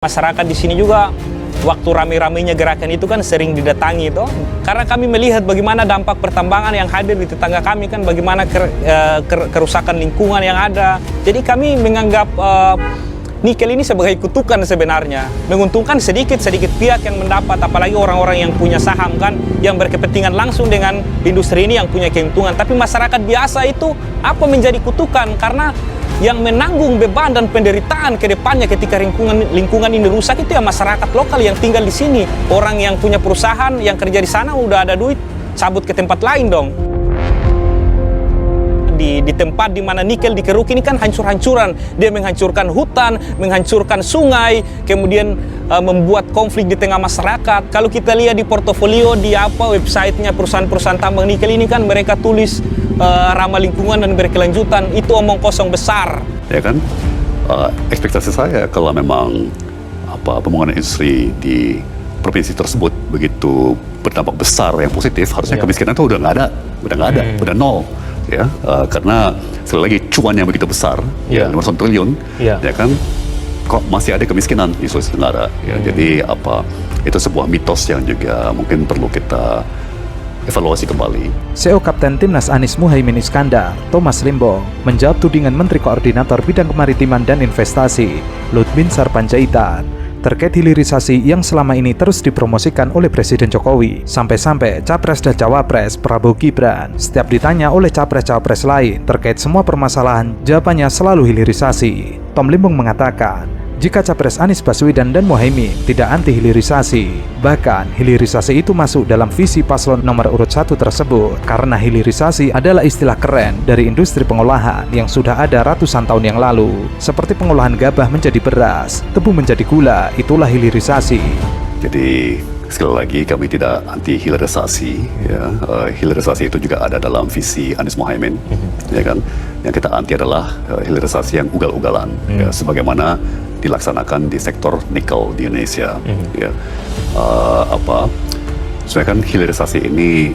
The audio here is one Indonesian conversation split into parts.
Masyarakat di sini juga waktu rame-ramenya gerakan itu kan sering didatangi itu karena kami melihat bagaimana dampak pertambangan yang hadir di tetangga kami kan, bagaimana kerusakan lingkungan yang ada. Jadi kami menganggap nikel ini sebagai kutukan sebenarnya, menguntungkan sedikit pihak yang mendapat, apalagi orang-orang yang punya saham kan, yang berkepentingan langsung dengan industri ini yang punya keuntungan. Tapi masyarakat biasa itu apa menjadi kutukan karena yang menanggung beban dan penderitaan ke depannya ketika lingkungan ini rusak itu ya masyarakat lokal yang tinggal di sini. Orang yang punya perusahaan, yang kerja di sana udah ada duit, cabut ke tempat lain dong. Di tempat di mana nikel dikeruk ini kan hancur-hancuran. Dia menghancurkan hutan, menghancurkan sungai, kemudian membuat konflik di tengah masyarakat. Kalau kita lihat di portofolio, di websitenya perusahaan-perusahaan tambang nikel ini kan mereka tulis ramah lingkungan dan berkelanjutan. Itu omong kosong besar. Ya kan, ekspektasi saya kalau memang pembangunan industri di provinsi tersebut begitu berdampak besar yang positif, harusnya kemiskinan itu udah nggak ada, udah nol. Ya, karena sekali lagi cuan yang begitu besar, ya 500 triliun, ya kan, kok masih ada kemiskinan di Sulawesi Tenggara. Ya, jadi itu sebuah mitos yang juga mungkin perlu kita evaluasi kembali. CEO Kapten Timnas Anies Muhaimin Iskandar, Thomas Limbong, menjawab tudingan Menteri Koordinator Bidang Kemaritiman dan Investasi, Luhut Binsar Panjaitan, terkait hilirisasi yang selama ini terus dipromosikan oleh Presiden Jokowi. Sampai-sampai Capres dan Cawapres Prabowo Gibran setiap ditanya oleh Capres-Cawapres lain terkait semua permasalahan, jawabannya selalu hilirisasi. Tom Limbong mengatakan, jika Capres Anies Baswedan dan Muhaimin tidak anti hilirisasi, bahkan hilirisasi itu masuk dalam visi paslon nomor urut 1 tersebut, karena hilirisasi adalah istilah keren dari industri pengolahan yang sudah ada ratusan tahun yang lalu, seperti pengolahan gabah menjadi beras, tebu menjadi gula, itulah hilirisasi. Jadi sekali lagi kami tidak anti hilirisasi, ya. Hilirisasi itu juga ada dalam visi Anies Muhaimin, ya kan. Yang kita anti adalah hilirisasi yang ugal-ugalan, ya, sebagaimana dilaksanakan di sektor nikel di Indonesia. Ya, sebenarnya kan hilirisasi ini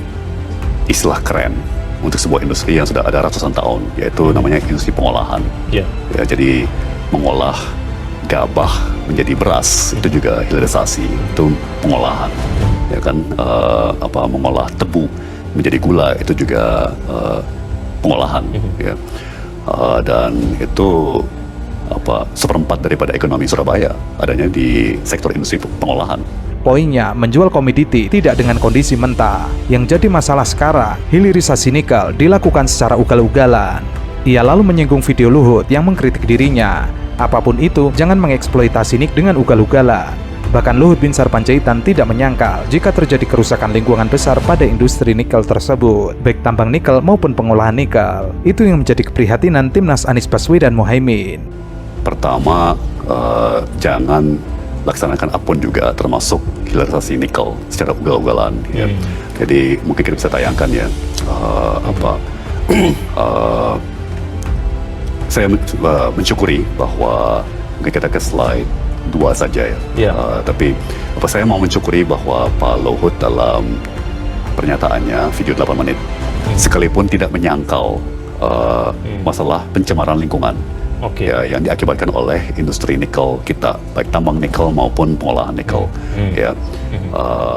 istilah keren untuk sebuah industri yang sudah ada ratusan tahun, yaitu namanya industri pengolahan. Ya, jadi mengolah gabah menjadi beras itu juga hilirisasi, itu pengolahan. Ya kan, mengolah tebu menjadi gula itu juga pengolahan. Ya, dan itu seperempat daripada ekonomi Surabaya adanya di sektor industri pengolahan. Poinnya, menjual komoditi tidak dengan kondisi mentah. Yang jadi masalah sekarang, hilirisasi nikel dilakukan secara ugal-ugalan. Ia lalu menyinggung video Luhut yang mengkritik dirinya. Apapun itu, jangan mengeksploitasi nikel dengan ugal-ugalan. Bahkan Luhut Binsar Panjaitan tidak menyangkal jika terjadi kerusakan lingkungan besar pada industri nikel tersebut, baik tambang nikel maupun pengolahan nikel. Itu yang menjadi keprihatinan Timnas Anies Baswedan Muhaimin. Pertama, jangan laksanakan apapun juga, termasuk hilirisasi nikel secara ugal-ugalan. Ya. Jadi mungkin kita bisa tayangkan ya, saya mensyukuri bahwa mungkin kita ke slide 2 saja ya. Tapi saya mau mensyukuri bahwa Pak Luhut dalam pernyataannya video 8 menit sekalipun tidak menyangkal masalah pencemaran lingkungan. Ya, yang diakibatkan oleh industri nikel kita, baik tambang nikel maupun pengolahan nikel. Ya.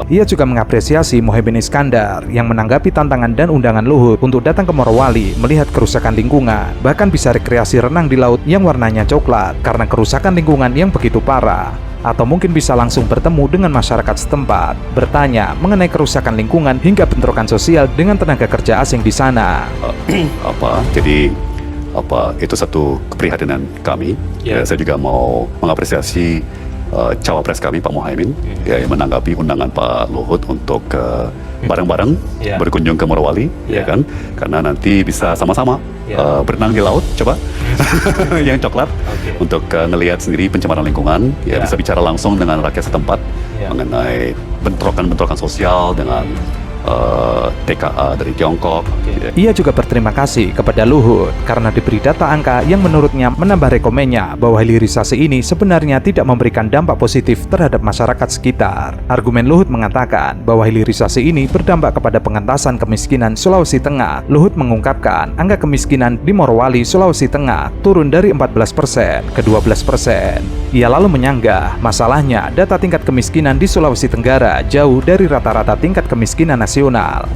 Ia juga mengapresiasi Muhaimin Iskandar yang menanggapi tantangan dan undangan Luhut untuk datang ke Morowali melihat kerusakan lingkungan, bahkan bisa rekreasi renang di laut yang warnanya coklat karena kerusakan lingkungan yang begitu parah. Atau mungkin bisa langsung bertemu dengan masyarakat setempat, bertanya mengenai kerusakan lingkungan hingga bentrokan sosial dengan tenaga kerja asing di sana. Jadi itu satu keprihatinan kami. Ya, saya juga mau mengapresiasi cawapres kami Pak Muhaimin ya, yang menanggapi undangan Pak Luhut untuk bareng-bareng berkunjung ke Morowali, ya kan, karena nanti bisa sama-sama berenang di laut, coba yang coklat, untuk ngelihat sendiri pencemaran lingkungan, bisa bicara langsung dengan rakyat setempat mengenai bentrokan-bentrokan sosial dengan TKA dari Tiongkok. Ya. Ia juga berterima kasih kepada Luhut karena diberi data angka yang menurutnya menambah rekomennya bahwa hilirisasi ini sebenarnya tidak memberikan dampak positif terhadap masyarakat sekitar. Argumen Luhut mengatakan bahwa hilirisasi ini berdampak kepada pengentasan kemiskinan Sulawesi Tengah. Luhut mengungkapkan angka kemiskinan di Morowali, Sulawesi Tengah turun dari 14% ke 12%. Ia lalu menyanggah masalahnya data tingkat kemiskinan di Sulawesi Tenggara jauh dari rata-rata tingkat kemiskinan nasional.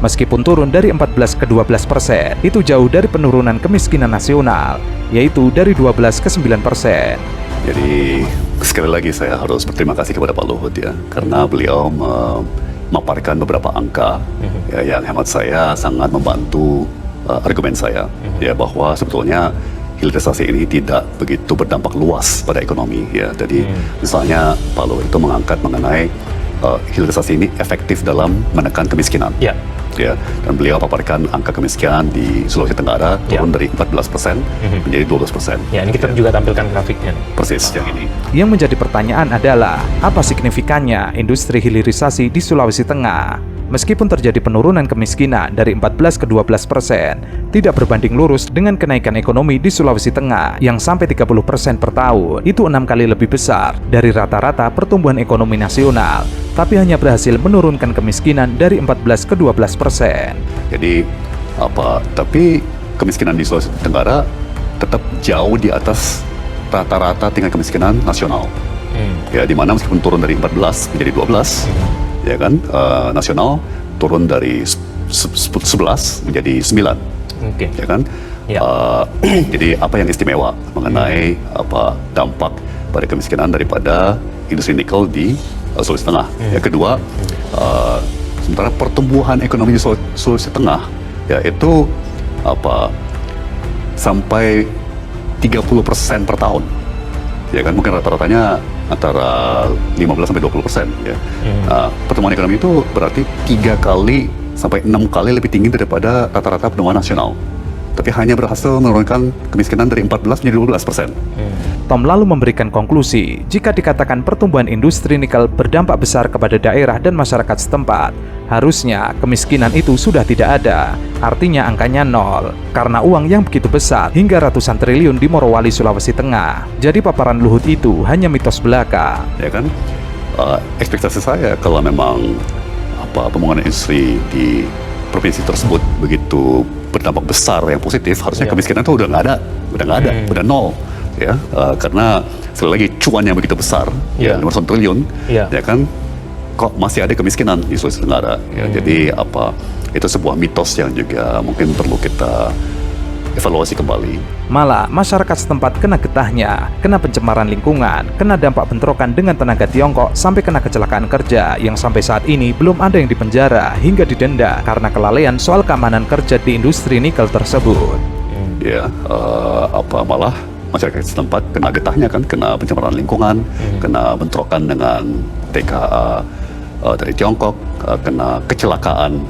Meskipun turun dari 14 ke 12%, itu jauh dari penurunan kemiskinan nasional, yaitu dari 12 ke 9%. Jadi sekali lagi saya harus berterima kasih kepada Pak Luhut ya, karena beliau memaparkan beberapa angka ya, yang hemat saya sangat membantu argumen saya ya, bahwa sebetulnya hilirisasi ini tidak begitu berdampak luas pada ekonomi ya. Jadi misalnya Pak Luhut itu mengangkat mengenai hilirisasi ini efektif dalam menekan kemiskinan. Ya. Ya, dan beliau paparkan angka kemiskinan di Sulawesi Tenggara turun dari 14% menjadi 12%. Ya, ini kita juga tampilkan grafiknya. Persis yang ini. Yang menjadi pertanyaan adalah, apa signifikannya industri hilirisasi di Sulawesi Tengah? Meskipun terjadi penurunan kemiskinan dari 14 ke 12%, tidak berbanding lurus dengan kenaikan ekonomi di Sulawesi Tengah yang sampai 30% per tahun. Itu 6 kali lebih besar dari rata-rata pertumbuhan ekonomi nasional, tapi hanya berhasil menurunkan kemiskinan dari 14 ke 12%. Jadi tapi kemiskinan di Sulawesi Tenggara tetap jauh di atas rata-rata tingkat kemiskinan nasional. Ya, di mana meskipun turun dari 14 menjadi 12, ya kan, nasional turun dari 11 menjadi 9. Ya kan? Ya. Jadi apa yang istimewa mengenai dampak pada kemiskinan daripada industri nikel di Sulawesi Tengah. Yang kedua, sementara pertumbuhan ekonomi di Sulawesi Tengah ya itu sampai 30% per tahun. Ya kan, mungkin rata-ratanya antara 15 sampai 20% ya. Pertumbuhan ekonomi itu berarti 3 kali sampai 6 kali lebih tinggi daripada rata-rata pertumbuhan nasional. Tapi hanya berhasil menurunkan kemiskinan dari 14 menjadi 12%. Tom lalu memberikan konklusi, jika dikatakan pertumbuhan industri nikel berdampak besar kepada daerah dan masyarakat setempat, harusnya kemiskinan itu sudah tidak ada. Artinya angkanya 0, karena uang yang begitu besar hingga ratusan triliun di Morowali, Sulawesi Tengah. Jadi paparan Luhut itu hanya mitos belaka. Ya kan, ekspektasi saya kalau memang pembangunan industri di provinsi tersebut begitu berdampak besar yang positif, harusnya kemiskinan itu udah nggak ada, udah 0. Ya, karena sekali lagi cuan yang begitu besar, ya 500 triliun, ya kan, kok masih ada kemiskinan di Sulawesi Tenggara. Ya, jadi itu sebuah mitos yang juga mungkin perlu kita evaluasi kembali. Malah masyarakat setempat kena getahnya, kena pencemaran lingkungan, kena dampak bentrokan dengan tenaga Tiongkok, sampai kena kecelakaan kerja yang sampai saat ini belum ada yang dipenjara hingga didenda karena kelalaian soal keamanan kerja di industri nikel tersebut. Ya, malah masyarakat setempat kena getahnya kan, kena pencemaran lingkungan, kena bentrokan dengan TKA dari Tiongkok, kena kecelakaan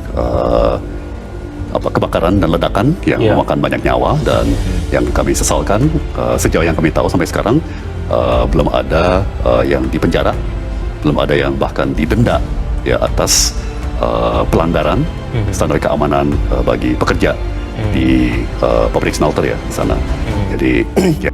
kebakaran dan ledakan yang memakan banyak nyawa, dan yang kami sesalkan sejauh yang kami tahu sampai sekarang belum ada yang dipenjara, belum ada yang bahkan didenda ya atas pelanggaran standar keamanan bagi pekerja di pabrik smelter ya di sana. Jadi ya,